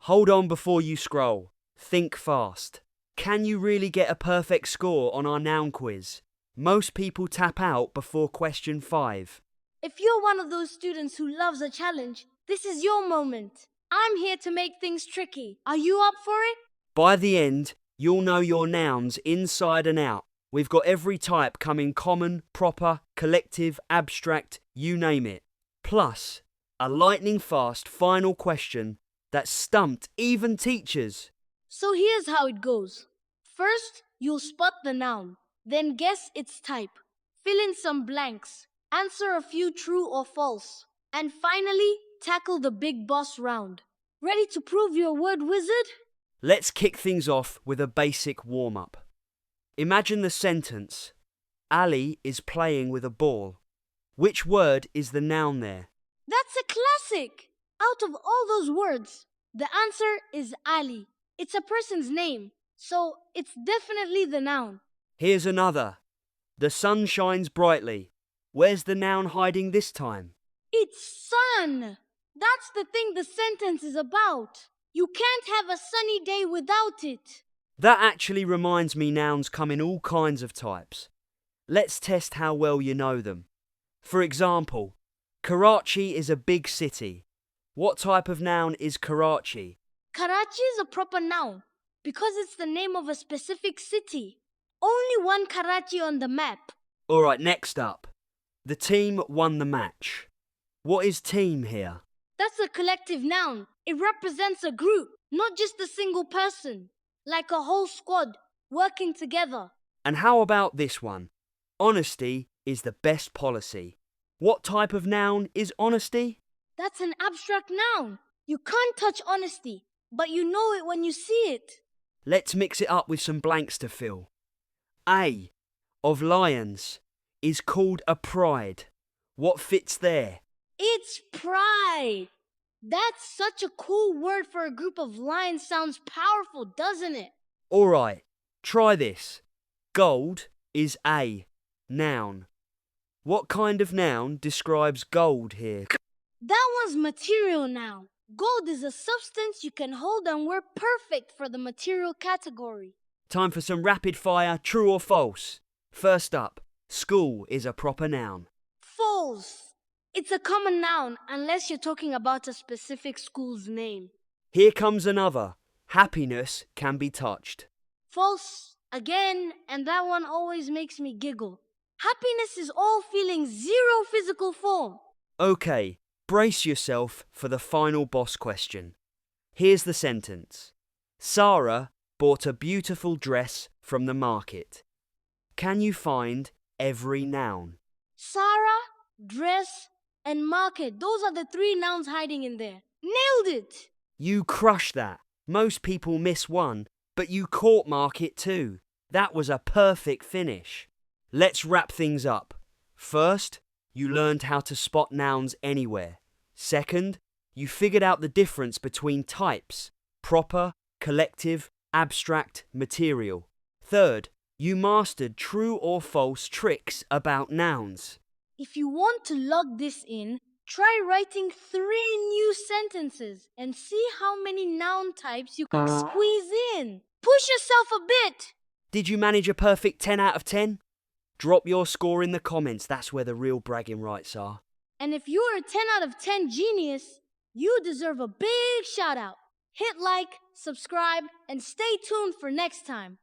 Hold on before you scroll. Think fast. Can you really get a perfect score on our noun quiz? Most people tap out before question 5. If you're one of those students who loves a challenge, this is your moment. I'm here to make things tricky. Are you up for it? By the end, you'll know your nouns inside and out. We've got every type coming: common, proper, collective, abstract, you name it. Plus, a lightning fast final question that stumped even teachers. So here's how it goes. First, you'll spot the noun, then guess its type, fill in some blanks, answer a few true or false, and finally, tackle the big boss round. Ready to prove your word wizard? Let's kick things off with a basic warm-up. Imagine the sentence: Ali is playing with a ball. Which word is the noun there? That's a classic! Out of all those words, the answer is Ali. It's a person's name, so it's definitely the noun. Here's another. The sun shines brightly. Where's the noun hiding this time? It's sun! That's the thing the sentence is about. You can't have a sunny day without it. That actually reminds me nouns come in all kinds of types. Let's test how well you know them. For example, Karachi is a big city. What type of noun is Karachi? Karachi is a proper noun because it's the name of a specific city. Only one Karachi on the map. Alright, next up. The team won the match. What is team here? That's a collective noun. It represents a group, not just a single person. Like a whole squad working together. And how about this one? Honesty is the best policy. What type of noun is honesty? That's an abstract noun. You can't touch honesty, but you know it when you see it. Let's mix it up with some blanks to fill. A, of lions, is called a pride. What fits there? It's pride. That's such a cool word for a group of lions. Sounds powerful, doesn't it? Alright, try this. Gold is a noun. What kind of noun describes gold here? That one's material noun. Gold is a substance you can hold and we're perfect for the material category. Time for some rapid fire, true or false. First up, school is a proper noun. False. It's a common noun unless you're talking about a specific school's name. Here comes another. Happiness can be touched. False again, and that one always makes me giggle. Happiness is all feeling, zero physical form. Okay, brace yourself for the final boss question. Here's the sentence. Sarah bought a beautiful dress from the market. Can you find every noun? Sarah, dress, and market. Those are the 3 nouns hiding in there. Nailed it! You crushed that. Most people miss one, but you caught market too. That was a perfect finish. Let's wrap things up. First, you learned how to spot nouns anywhere. Second, you figured out the difference between types: proper, collective, abstract, material. Third, you mastered true or false tricks about nouns. If you want to log this in, try writing 3 new sentences and see how many noun types you can squeeze in. Push yourself a bit! Did you manage a perfect 10 out of 10? Drop your score in the comments, that's where the real bragging rights are. And if you're a 10 out of 10 genius, you deserve a big shout out. Hit like, subscribe, and stay tuned for next time.